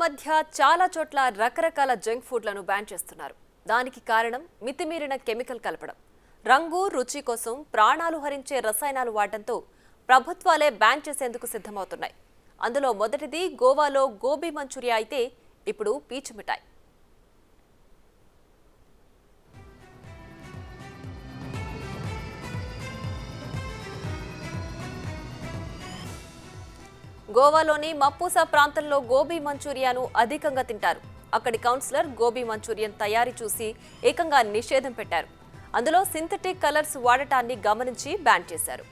మధ్య చాలా చోట్ల రకరకాల జంక్ ఫుడ్లను బ్యాన్ చేస్తున్నారు. దానికి కారణం మితిమీరిన కెమికల్ కలపడం. రంగు, రుచి కోసం ప్రాణాలు హరించే రసాయనాలు వాడడంతో ప్రభుత్వాలే బ్యాన్ చేసేందుకు సిద్ధమవుతున్నాయి. అందులో మొదటిది గోవాలో గోబీ మంచూరియా అయితే ఇప్పుడు పీచు మిఠాయి. గోవాలోని మప్పూసా ప్రాంతంలో గోబీ మంచూరియాను అధికంగా తింటారు. అక్కడి కౌన్సిలర్ గోబీ మంచూరియన్ తయారీ చూసి ఏకంగా నిషేధం పెట్టారు. అందులో సింథటిక్ కలర్స్ వాడటాన్ని గమనించి బ్యాన్ చేశారు.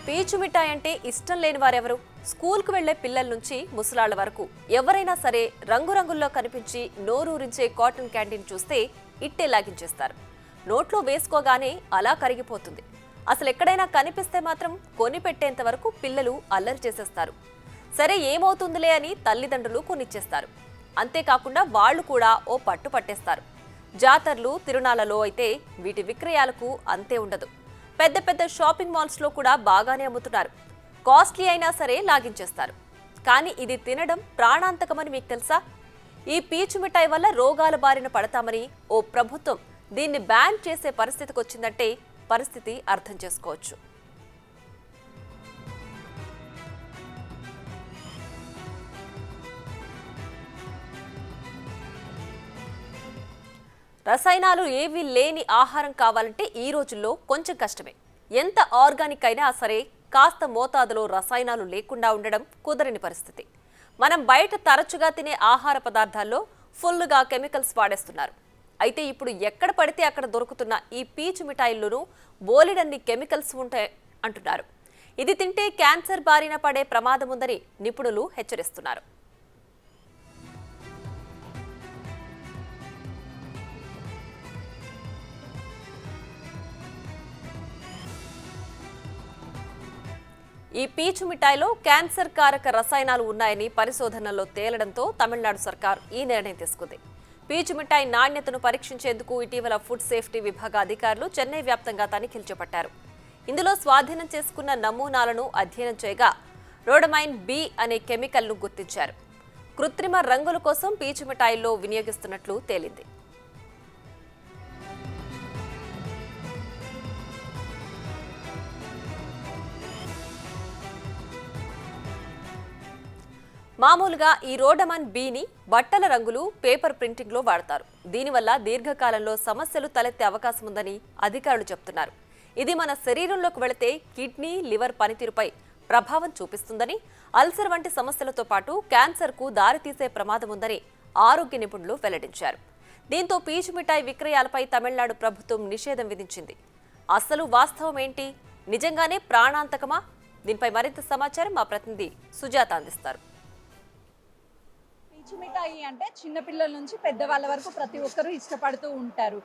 పీచు మిఠాయి అంటే ఇష్టం లేని వారెవరు? స్కూల్కు వెళ్లే పిల్లల నుంచి ముసలాళ్ల వరకు ఎవరైనా సరే రంగురంగుల్లో కనిపించి నోరూరించే కాటన్ క్యాండీని చూస్తే ఇట్టే లాగించేస్తారు. నోట్లో వేసుకోగానే అలా కరిగిపోతుంది. అసలు ఎక్కడైనా కనిపిస్తే మాత్రం కొని పెట్టేంత వరకు పిల్లలు అల్లరి చేసేస్తారు. సరే ఏమవుతుందిలే అని తల్లిదండ్రులు కొనిచ్చేస్తారు. అంతేకాకుండా వాళ్లు కూడా ఓ పట్టు పట్టేస్తారు. జాతరలు, తిరునాళ్లలో అయితే వీటి విక్రయాలకు అంతే ఉండదు. పెద్ద పెద్ద షాపింగ్ మాల్స్లో కూడా బాగానే అమ్ముతున్నారు. కాస్ట్లీ అయినా సరే లాగించేస్తారు. కానీ ఇది తినడం ప్రాణాంతకమని మీకు తెలుసా? ఈ పీచు మిఠాయి వల్ల రోగాల బారిన పడతామని ఓ ప్రభుత్వం దీన్ని బ్యాన్ చేసే పరిస్థితికి వచ్చిందంటే పరిస్థితి అర్థం చేసుకోవచ్చు. రసాయనాలు ఏవీ లేని ఆహారం కావాలంటే ఈ రోజుల్లో కొంచెం కష్టమే. ఎంత ఆర్గానిక్ అయినా సరే కాస్త మోతాదులో రసాయనాలు లేకుండా ఉండడం కుదరని పరిస్థితి. మనం బయట తరచుగా తినే ఆహార పదార్థాల్లో ఫుల్గా కెమికల్స్ వాడేస్తున్నారు. అయితే ఇప్పుడు ఎక్కడ పడితే అక్కడ దొరుకుతున్న ఈ పీచు మిఠాయిల్లోనూ బోలెడన్ని కెమికల్స్ ఉంటాయి అంటున్నారు. ఇది తింటే క్యాన్సర్ బారిన పడే ప్రమాదం ఉందని నిపుణులు హెచ్చరిస్తున్నారు. ఈ పీచు మిఠాయిలో క్యాన్సర్ కారక రసాయనాలు ఉన్నాయని పరిశోధనల్లో తేలడంతో తమిళనాడు సర్కార్ ఈ నిర్ణయం తీసుకుంది. పీచు మిఠాయి నాణ్యతను పరీక్షించేందుకు ఇటీవల ఫుడ్ సేఫ్టీ విభాగ అధికారులు చెన్నై వ్యాప్తంగా తనిఖీలు చేపట్టారు. ఇందులో స్వాధీనం చేసుకున్న నమూనాలను అధ్యయనం చేయగా రోడమైన్ బి అనే కెమికల్ను గుర్తించారు. కృత్రిమ రంగుల కోసం పీచు మిఠాయిల్లో వినియోగిస్తున్నట్లు తేలింది. మామూలుగా ఈ రోడమైన్ బిని బట్టల రంగులు, పేపర్ ప్రింటింగ్లో వాడతారు. దీనివల్ల దీర్ఘకాలంలో సమస్యలు తలెత్తే అవకాశం ఉందని అధికారులు చెబుతున్నారు. ఇది మన శరీరంలోకి వెళితే కిడ్నీ, లివర్ పనితీరుపై ప్రభావం చూపిస్తుందని, అల్సర్ వంటి సమస్యలతో పాటు క్యాన్సర్కు దారితీసే ప్రమాదం ఉందని ఆరోగ్య నిపుణులు వెల్లడించారు. దీంతో పీచు మిఠాయి విక్రయాలపై తమిళనాడు ప్రభుత్వం నిషేధం విధించింది. అసలు వాస్తవం ఏంటి? నిజంగానే ప్రాణాంతకమా? దీనిపై మరింత సమాచారం మా ప్రతినిధి సుజాత అందిస్తారు. పీచు మిఠాయి అంటే చిన్నపిల్లల నుంచి పెద్దవాళ్ళ వరకు ప్రతి ఒక్కరూ ఇష్టపడుతూ ఉంటారు.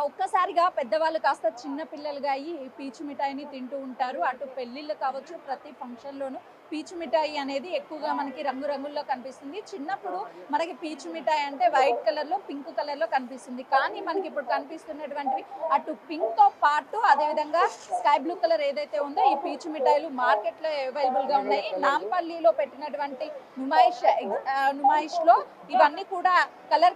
ఒక్కసారిగా పెద్దవాళ్ళు కాస్త చిన్న పిల్లలుగా అయ్యి పీచు మిఠాయిని తింటూ ఉంటారు. అటు పెళ్ళిళ్ళు కావచ్చు, ప్రతి ఫంక్షన్లోనూ పీచు మిఠాయి అనేది ఎక్కువగా మనకి రంగురంగుల్లో కనిపిస్తుంది. చిన్నప్పుడు మనకి పీచు మిఠాయి అంటే వైట్ కలర్లో, పింక్ కలర్లో కనిపిస్తుంది. కానీ మనకి ఇప్పుడు కనిపిస్తున్నటువంటివి అటు పింక్తో పాటు అదేవిధంగా స్కై బ్లూ కలర్ ఏదైతే ఉందో ఈ పీచు మిఠాయిలు మార్కెట్లో అవైలబుల్గా ఉన్నాయి. నాంపల్లిలో పెట్టినటువంటి నుమాయిష్లో ఇవన్నీ కూడా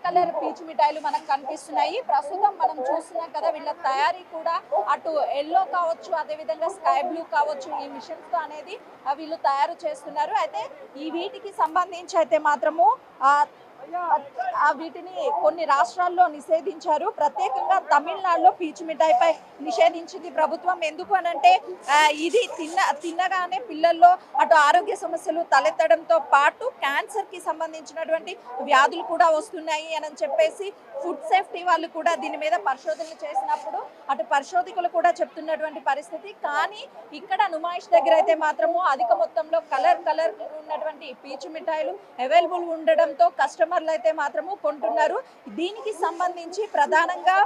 కలర్ పీచు మిఠాయిలు మనకు కనిపిస్తున్నాయి. ప్రస్తుతం మనం చూస్తున్నాం కదా, వీళ్ళ తయారీ కూడా అటు ఎల్లో కావచ్చు, అదేవిధంగా స్కై బ్లూ కావచ్చు, ఈ మిషన్స్ తో అనేది వీళ్ళు తయారు చేస్తున్నారు. అయితే ఈ వీటికి సంబంధించి అయితే మాత్రము వీటిని కొన్ని రాష్ట్రాల్లో నిషేధించారు. ప్రత్యేకంగా తమిళనాడులో పీచు మిఠాయిపై నిషేధించింది ప్రభుత్వం. ఎందుకు అనంటే ఇది తిన్నగానే పిల్లల్లో అటు ఆరోగ్య సమస్యలు తలెత్తడంతో పాటు క్యాన్సర్ కి సంబంధించినటువంటి వ్యాధులు కూడా వస్తున్నాయి అని చెప్పేసి ఫుడ్ సేఫ్టీ వాళ్ళు కూడా దీని మీద పరిశోధనలు చేసినప్పుడు అటు పరిశోధకులు కూడా చెప్తున్నటువంటి పరిస్థితి. కానీ ఇక్కడ నుమాయిష్ దగ్గర అయితే మాత్రము అధిక మొత్తంలో కలర్ ఉన్నటువంటి పీచు మిఠాయిలు అవైలబుల్ ఉండడంతో కస్టమర్లు అయితే మాత్రము కొంటున్నారు. దీనికి సంబంధించి ప్రధానంగా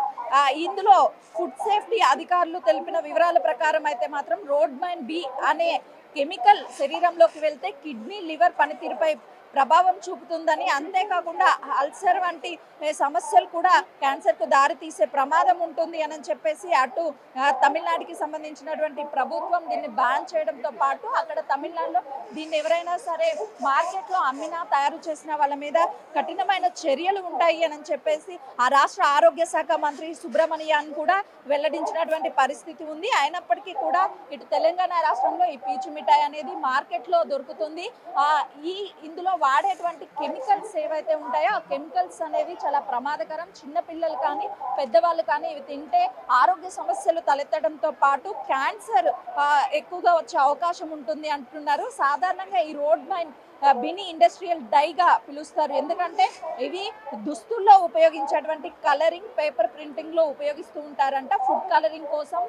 ఇందులో ఫుడ్ సేఫ్టీ అధికారులు తెలిపిన వివరాల ప్రకారం అయితే మాత్రం రోడమైన్ బి అనే కెమికల్ శరీరంలోకి వెళ్తే కిడ్నీ, లివర్ పనితీరుపై ప్రభావం చూపుతుందని, అంతేకాకుండా అల్సర్ వంటి సమస్యలు కూడా క్యాన్సర్కు దారి తీసే ప్రమాదం ఉంటుంది అని చెప్పేసి అటు తమిళనాడుకి సంబంధించినటువంటి ప్రభుత్వం దీన్ని బ్యాన్ చేయడంతో పాటు అక్కడ తమిళనాడులో దీన్ని ఎవరైనా సరే మార్కెట్లో అమ్మినా తయారు చేసిన వాళ్ళ మీద కఠినమైన చర్యలు ఉంటాయి అని చెప్పేసి ఆ రాష్ట్ర ఆరోగ్య శాఖ మంత్రి సుబ్రమణియాన్ కూడా వెల్లడించినటువంటి పరిస్థితి ఉంది. అయినప్పటికీ కూడా ఇటు తెలంగాణ రాష్ట్రంలో ఈ పీచు మిఠాయి అనేది మార్కెట్లో దొరుకుతుంది. ఇందులో వాడేటువంటి కెమికల్స్ ఏవైతే ఉంటాయో ఆ కెమికల్స్ అనేవి చాలా ప్రమాదకరం. చిన్నపిల్లలు కానీ పెద్దవాళ్ళు కానీ ఇవి తింటే ఆరోగ్య సమస్యలు తలెత్తడంతో పాటు క్యాన్సర్ ఎక్కువగా వచ్చే అవకాశం ఉంటుంది అంటున్నారు. సాధారణంగా ఈ రోడ్ మైన్ బిని ఇండస్ట్రియల్ డైగా పిలుస్తారు. ఎందుకంటే ఇవి దుస్తుల్లో ఉపయోగించేటువంటి కలరింగ్, పేపర్ ప్రింటింగ్ లో ఉపయోగిస్తూ ఉంటారంట. ఫుడ్ కలరింగ్ కోసం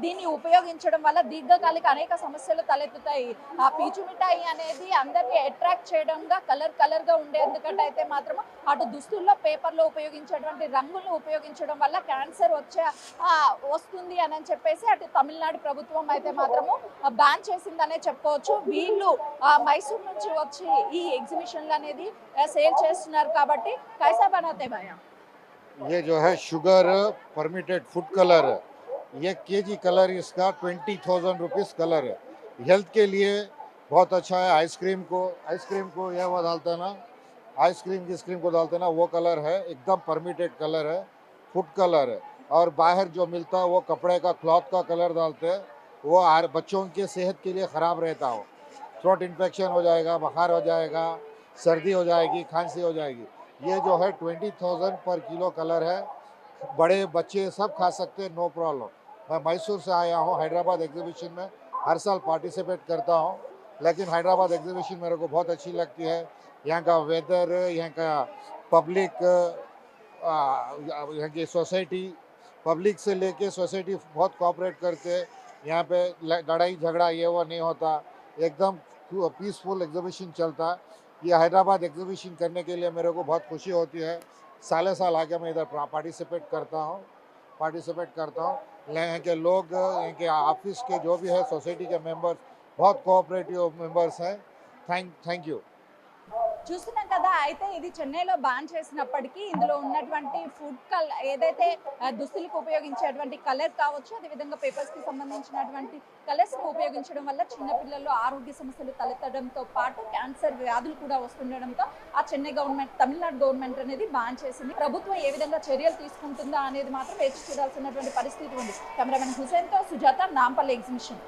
దీన్ని ఉపయోగించడం వల్ల దీర్ఘకాలిక అనేక సమస్యలు తలెత్తుతాయి. ఆ పీచు మిఠాయి అనేది అందరినీ అట్రాక్ట్ చేయడంగా కలర్ గా ఉండేందుకంటే అయితే మాత్రం అటు దుస్తుల్లో పేపర్లో ఉపయోగించేటువంటి రంగులను ఉపయోగించడం వల్ల క్యాన్సర్ వస్తుంది అని చెప్పేసి అటు తమిళనాడు ప్రభుత్వం అయితే మాత్రము బ్యాన్ చేసిందనే చెప్పుకోవచ్చు. వీళ్ళు మైసూర్ నుంచి వచ్చి ఈ ఎగ్జిబిషన్ అనేది సేల్ చేస్తున్నారు కాబట్టి कैसा बनाते भैया? ये जो है शुगर परमिटेड फूड कलर है, ये केजी कलर इसका 20,000 रुपीज़ कलर है। हेल्थ के लिए बहुत अच्छा है। आइसक्रीम को यह वो डालते हैं ना, आइसक्रीम को डालते हैं ना, वो कलर है, एकदम परमिटेड कलर है, फूड कलर है। और बाहर जो मिलता है वो कपड़े का क्लॉथ का कलर डालते हैं, वो बच्चों के सेहत के लिए ख़राब रहता हो। थ्रोट इन्फेक्शन हो जाएगा, बुखार हो जाएगा, सर्दी हो जाएगी, खांसी हो जाएगी। ये जो है 20,000 पर किलो कलर है, बड़े बच्चे सब खा सकते हैं, नो प्रॉब्लम। मैं मैसूर से आया हूँ, हैदराबाद एग्जीबिशन में हर साल पार्टिसिपेट करता हूँ, लेकिन हैदराबाद एग्जीबिशन मेरे को बहुत अच्छी लगती है। यहाँ का वेदर, यहाँ का पब्लिक, यहाँ की सोसाइटी, पब्लिक से लेके सोसाइटी बहुत कोऑपरेट करते हैं। यहाँ पे लड़ाई झगड़ा ये वो नहीं होता, एकदम पीसफुल एग्जीबिशन चलता है। ये हैदराबाद एग्जीबिशन करने के लिए मेरे को बहुत खुशी होती है। साल आके मैं इधर पार्टिसिपेट करता हूँ। यहाँ के लोग, यहाँ के ऑफिस के जो भी है, सोसाइटी के मेंबर्स बहुत कोऑपरेटिव मेंबर्स हैं। Thank you. చూస్తున్నాం కదా. అయితే ఇది చెన్నైలో బ్యాన్ చేసినప్పటికీ ఇందులో ఉన్నటువంటి ఫుడ్ ఏదైతే దుస్తులకు ఉపయోగించేటువంటి కలర్ కావచ్చు, అదేవిధంగా పేపర్స్ కి సంబంధించినటువంటి కలర్స్ ఉపయోగించడం వల్ల చిన్నపిల్లల్లో ఆరోగ్య సమస్యలు తలెత్తడంతో పాటు క్యాన్సర్ వ్యాధులు కూడా వస్తుండడంతో ఆ చెన్నై గవర్నమెంట్, తమిళనాడు గవర్నమెంట్ అనేది బ్యాన్ చేసింది. ప్రభుత్వం ఏ విధంగా చర్యలు తీసుకుంటుందా అనేది మాత్రం వేచి చూడాల్సినటువంటి పరిస్థితి ఉంది. కెమెరామెన్ హుసేన్తో సుజాత, నాంపల్లి ఎగ్జిబిషన్.